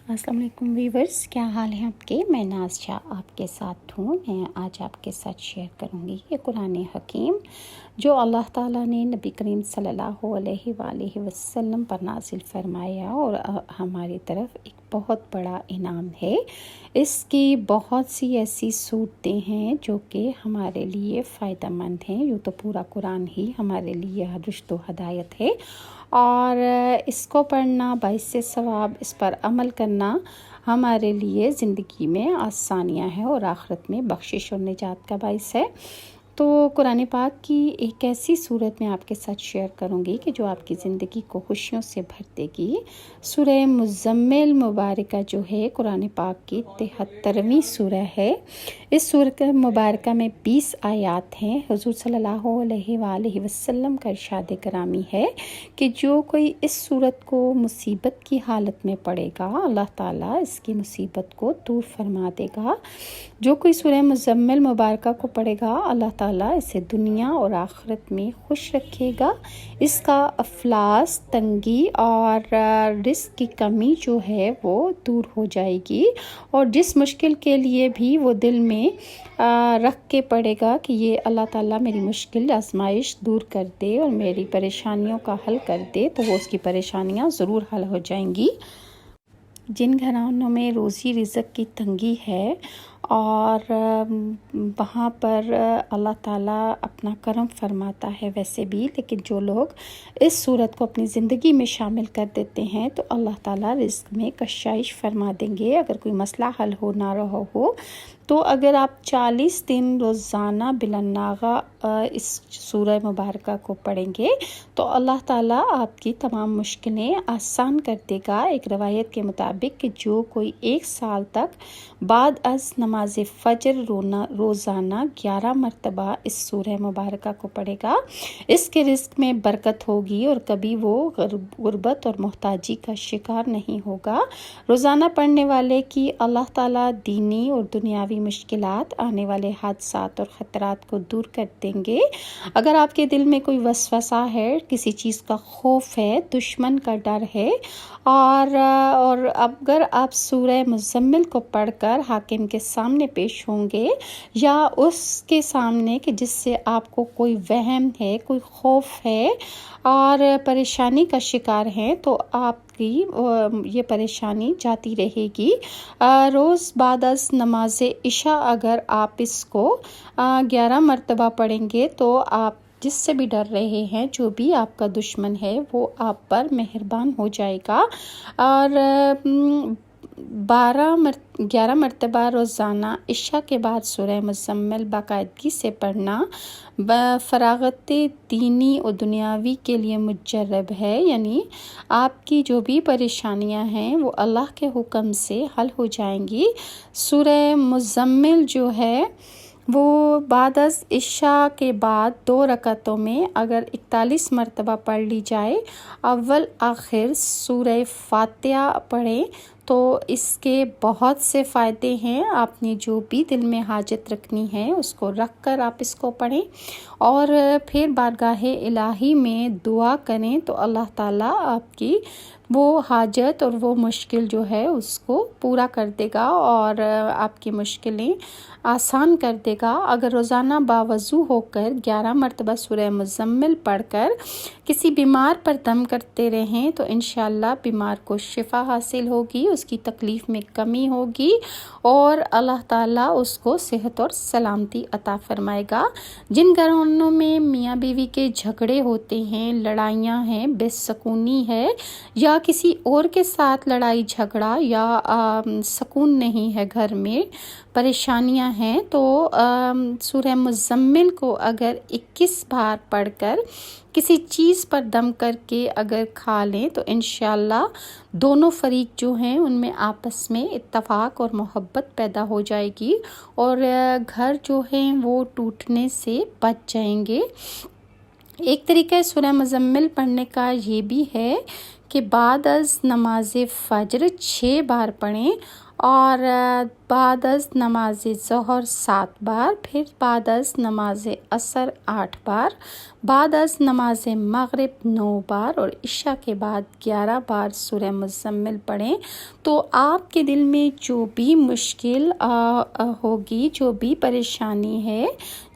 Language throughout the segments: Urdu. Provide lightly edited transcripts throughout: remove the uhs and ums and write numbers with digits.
السلام علیکم ویورز، کیا حال ہے آپ کے؟ میں ناز شاہ آپ کے ساتھ ہوں۔ میں آج آپ کے ساتھ شیئر کروں گی یہ قرآن حکیم جو اللہ تعالیٰ نے نبی کریم صلی اللہ علیہ وآلہ وسلم پر نازل فرمایا، اور ہماری طرف ایک بہت بڑا انعام ہے۔ اس کی بہت سی ایسی صورتیں ہیں جو کہ ہمارے لیے فائدہ مند ہیں۔ یوں تو پورا قرآن ہی ہمارے لیے رشد و ہدایت ہے، اور اس کو پڑھنا باعث ثواب، اس پر عمل کرنا ہمارے لیے زندگی میں آسانیاں ہیں اور آخرت میں بخشش اور نجات کا باعث ہے۔ تو قرآن پاک کی ایک ایسی صورت میں آپ کے ساتھ شیئر کروں گی کہ جو آپ کی زندگی کو خوشیوں سے بھر دے گی۔ سورہ مزمل مبارکہ جو ہے قرآن پاک کی 73ویں سورہ ہے۔ اس سورہ مبارکہ میں 20 آیات ہیں۔ حضور صلی اللہ علیہ وآلہ وسلم کا ارشاد گرامی ہے کہ جو کوئی اس سورت کو مصیبت کی حالت میں پڑھے گا، اللہ تعالیٰ اس کی مصیبت کو دور فرما دے گا۔ جو کوئی سورہ مزمل مبارکہ کو پڑھے گا، اللہ تعالیٰ اسے دنیا اور آخرت میں خوش رکھے گا۔ اس کا افلاس، تنگی اور رزق کی کمی جو ہے وہ دور ہو جائے گی، اور جس مشکل کے لیے بھی وہ دل میں رکھ کے پڑھے گا کہ یہ اللہ تعالیٰ میری مشکل آزمائش دور کر دے اور میری پریشانیوں کا حل کر دے، تو وہ اس کی پریشانیاں ضرور حل ہو جائیں گی۔ جن گھرانوں میں روزی رزق کی تنگی ہے اور وہاں پر اللہ تعالیٰ اپنا کرم فرماتا ہے ویسے بھی، لیکن جو لوگ اس صورت کو اپنی زندگی میں شامل کر دیتے ہیں تو اللہ تعالیٰ رزق میں کشائش فرما دیں گے۔ اگر کوئی مسئلہ حل ہو نہ رہا ہو تو اگر آپ 40 دن روزانہ بلناغہ اس سورہ مبارکہ کو پڑھیں گے تو اللہ تعالیٰ آپ کی تمام مشکلیں آسان کر دے گا۔ ایک روایت کے مطابق کہ جو کوئی 1 سال تک بعد از نماز فجر روزانہ 11 مرتبہ اس سورہ مبارکہ کو پڑھے گا، اس کے رزق میں برکت ہوگی اور کبھی وہ غربت اور محتاجی کا شکار نہیں ہوگا۔ روزانہ پڑھنے والے کی اللہ تعالیٰ دینی اور دنیاوی مشکلات، آنے والے حادثات اور خطرات کو دور کر دیں گے۔ اگر آپ کے دل میں کوئی وسوسہ ہے، کسی چیز کا خوف ہے، دشمن کا ڈر ہے، اور اگر آپ سورہ مزمل کو پڑھ کر حاکم کے سامنے پیش ہوں گے یا اس کے سامنے کہ جس سے آپ کو کوئی وہم ہے، کوئی خوف ہے اور پریشانی کا شکار ہیں، تو آپ کی یہ پریشانی جاتی رہے گی۔ روز بعد از نماز عشاء اگر آپ اس کو 11 مرتبہ پڑھیں گے تو آپ جس سے بھی ڈر رہے ہیں، جو بھی آپ کا دشمن ہے، وہ آپ پر مہربان ہو جائے گا۔ اور 11 مرتبہ روزانہ عشاء کے بعد سورہ مزمل باقاعدگی سے پڑھنا فراغت دینی اور دنیاوی کے لیے مجرب ہے، یعنی آپ کی جو بھی پریشانیاں ہیں وہ اللہ کے حکم سے حل ہو جائیں گی۔ سورہ مزمل جو ہے وہ بعد از عشاء کے بعد 2 رکعتوں میں اگر 41 مرتبہ پڑھ لی جائے، اول آخر سورہ فاتحہ پڑھیں تو اس کے بہت سے فائدے ہیں۔ آپ نے جو بھی دل میں حاجت رکھنی ہے اس کو رکھ کر آپ اس کو پڑھیں اور پھر بارگاہ الہی میں دعا کریں تو اللہ تعالیٰ آپ کی وہ حاجت اور وہ مشکل جو ہے اس کو پورا کر دے گا اور آپ کی مشکلیں آسان کر دے گا۔ اگر روزانہ باوضو ہو کر 11 مرتبہ سورہ مزمل پڑھ کر کسی بیمار پر دم کرتے رہیں تو انشاءاللہ بیمار کو شفا حاصل ہوگی، اس کی تکلیف میں کمی ہوگی اور اللہ تعالیٰ اس کو صحت اور سلامتی عطا فرمائے گا۔ جن گھرانوں میں میاں بیوی کے جھگڑے ہوتے ہیں، لڑائیاں ہیں، بے سکونی ہے یا کسی اور کے ساتھ لڑائی جھگڑا یا سکون نہیں ہے، گھر میں پریشانیاں ہیں، تو سورہ مزمل کو اگر 21 بار پڑھ کر کسی چیز پر دم کر کے اگر کھا لیں تو انشاءاللہ دونوں فریق جو ہیں ان میں آپس میں اتفاق اور محبت پیدا ہو جائے گی اور گھر جو ہیں وہ ٹوٹنے سے بچ جائیں گے۔ ایک طریقہ سورہ مزمل پڑھنے کا یہ بھی ہے کہ بعد از نماز فجر 6 بار پڑھیں اور بعد از نماز ظہر 7 بار، پھر بعد از نماز عصر 8 بار، بعد از نماز مغرب 9 بار اور عشاء کے بعد 11 بار سورہ مزمل پڑھیں تو آپ کے دل میں جو بھی مشکل ہوگی، جو بھی پریشانی ہے،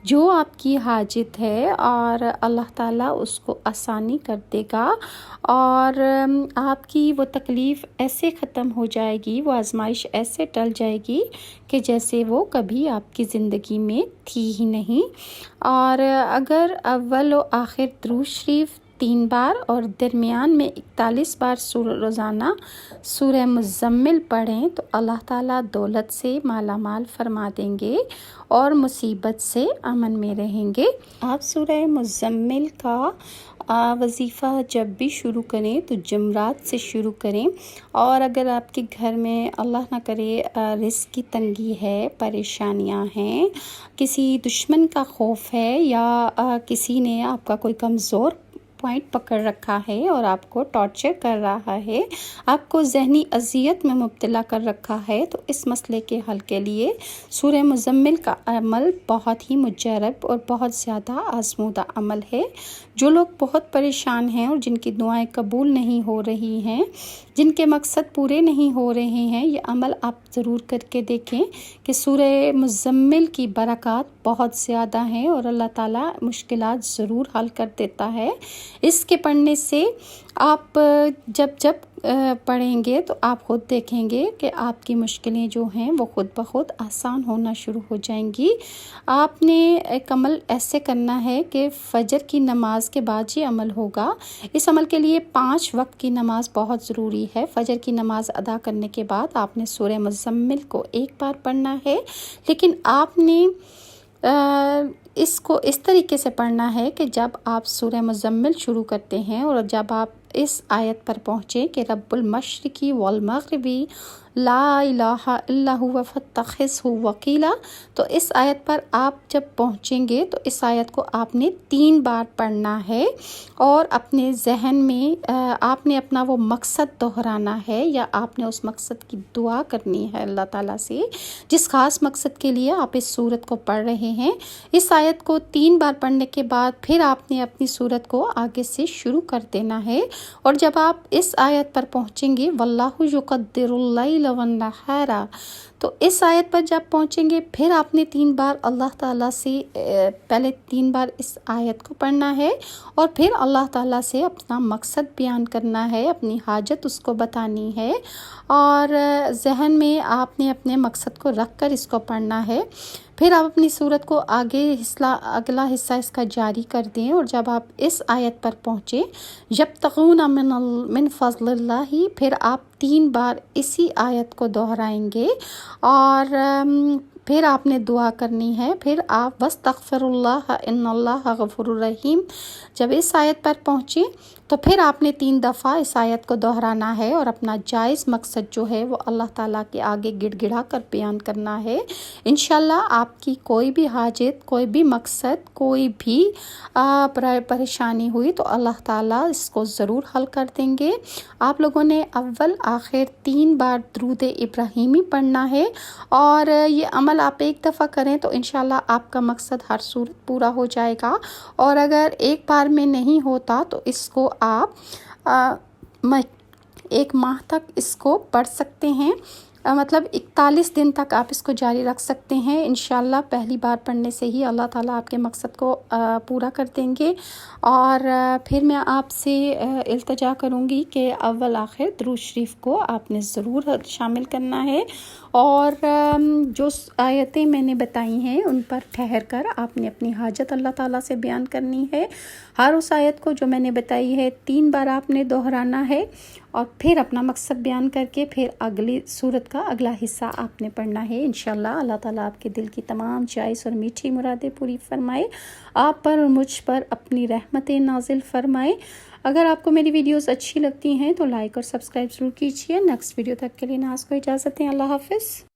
جو آپ کی حاجت ہے، اور اللہ تعالیٰ اس کو آسانی کر دے گا اور آپ کی وہ تکلیف ایسے ختم ہو جائے گی، وہ آزمائش ایسے ٹل جائے گی کہ جیسے وہ کبھی آپ کی زندگی میں تھی ہی نہیں۔ اور اگر اول و آخر درود شریف 3 بار اور درمیان میں 41 بار روزانہ سورہ مزمل پڑھیں تو اللہ تعالیٰ دولت سے مالا مال فرما دیں گے اور مصیبت سے امن میں رہیں گے۔ آپ سورہ مزمل کا وظیفہ جب بھی شروع کریں تو جمعرات سے شروع کریں، اور اگر آپ کے گھر میں اللہ نہ کرے رزق کی تنگی ہے، پریشانیاں ہیں، کسی دشمن کا خوف ہے، یا کسی نے آپ کا کوئی کمزور پوائنٹ پکڑ رکھا ہے اور آپ کو ٹارچر کر رہا ہے، آپ کو ذہنی اذیت میں مبتلا کر رکھا ہے، تو اس مسئلے کے حل کے لیے سورہ مزمل کا عمل بہت ہی مجرب اور بہت زیادہ آزمودہ عمل ہے۔ جو لوگ بہت پریشان ہیں اور جن کی دعائیں قبول نہیں ہو رہی ہیں، جن کے مقصد پورے نہیں ہو رہے ہیں، یہ عمل آپ ضرور کر کے دیکھیں کہ سورہ مزمل کی برکات بہت زیادہ ہیں اور اللہ تعالیٰ مشکلات ضرور حل کر دیتا ہے۔ اس کے پڑھنے سے آپ جب پڑھیں گے تو آپ خود دیکھیں گے کہ آپ کی مشکلیں جو ہیں وہ خود بخود آسان ہونا شروع ہو جائیں گی۔ آپ نے ایک عمل ایسے کرنا ہے کہ فجر کی نماز کے بعد یہ عمل ہوگا۔ اس عمل کے لیے 5 وقت کی نماز بہت ضروری ہے۔ فجر کی نماز ادا کرنے کے بعد آپ نے سورہ مزمل کو 1 بار پڑھنا ہے، لیکن آپ نے اس کو اس طریقے سے پڑھنا ہے کہ جب آپ سورہ مزمل شروع کرتے ہیں اور جب آپ اس آیت پر پہنچیں کہ رب المشرقی والمغربی لا الہ الا هو فاتخذہ وکیلا، تو اس آیت پر آپ جب پہنچیں گے تو اس آیت کو آپ نے 3 بار پڑھنا ہے اور اپنے ذہن میں آپ نے اپنا وہ مقصد دہرانا ہے، یا آپ نے اس مقصد کی دعا کرنی ہے اللہ تعالیٰ سے جس خاص مقصد کے لیے آپ اس سورت کو پڑھ رہے ہیں۔ اس آیت کو 3 بار پڑھنے کے بعد پھر آپ نے اپنی سورت کو آگے سے شروع کر دینا ہے، اور جب آپ اس آیت پر پہنچیں گے واللہ یقدر اللیل والنہار، تو اس آیت پر جب پہنچیں گے پھر آپ نے 3 بار اللہ تعالیٰ سے پہلے 3 بار اس آیت کو پڑھنا ہے اور پھر اللہ تعالیٰ سے اپنا مقصد بیان کرنا ہے، اپنی حاجت اس کو بتانی ہے، اور ذہن میں آپ نے اپنے مقصد کو رکھ کر اس کو پڑھنا ہے۔ پھر آپ اپنی صورت کو اگلا حصہ اس کا جاری کر دیں، اور جب آپ اس آیت پر پہنچیں یبتغون من فضل اللہ، پھر آپ 3 بار اسی آیت کو دہرائیں گے، اور پھر آپ نے دعا کرنی ہے۔ پھر آپ واستغفر اللہ ان اللہ غفور الرحیم، جب اس آیت پر پہنچیں تو پھر آپ نے 3 دفعہ اس آیت کو دہرانا ہے اور اپنا جائز مقصد جو ہے وہ اللہ تعالیٰ کے آگے گڑ گڑا کر بیان کرنا ہے۔ انشاءاللہ آپ کی کوئی بھی حاجت، کوئی بھی مقصد، کوئی بھی پریشانی ہوئی تو اللہ تعالیٰ اس کو ضرور حل کر دیں گے۔ آپ لوگوں نے اول آخر 3 بار درود ابراہیمی پڑھنا ہے، اور یہ عمل آپ ایک دفعہ کریں تو انشاءاللہ آپ کا مقصد ہر صورت پورا ہو جائے گا، اور اگر ایک بار میں نہیں ہوتا تو اس کو آپ 1 ماہ تک اس کو پڑھ سکتے ہیں، مطلب 41 دن تک آپ اس کو جاری رکھ سکتے ہیں۔ انشاءاللہ پہلی بار پڑھنے سے ہی اللہ تعالیٰ آپ کے مقصد کو پورا کر دیں گے۔ اور پھر میں آپ سے التجا کروں گی کہ اول آخر درود شریف کو آپ نے ضرور شامل کرنا ہے، اور جو آیتیں میں نے بتائی ہیں ان پر ٹھہر کر آپ نے اپنی حاجت اللہ تعالیٰ سے بیان کرنی ہے۔ ہر اس آیت کو جو میں نے بتائی ہے 3 بار آپ نے دہرانا ہے، اور پھر اپنا مقصد بیان کر کے پھر اگلی سورت کا اگلا حصہ آپ نے پڑھنا ہے۔ انشاءاللہ اللہ تعالیٰ آپ کے دل کی تمام جائز اور میٹھی مرادیں پوری فرمائے، آپ پر اور مجھ پر اپنی رحمتیں نازل فرمائے۔ اگر آپ کو میری ویڈیوز اچھی لگتی ہیں تو لائک اور سبسکرائب ضرور کیجیے۔ نیکسٹ ویڈیو تک کے لیے ناز کو اجازت دیں۔ اللہ حافظ۔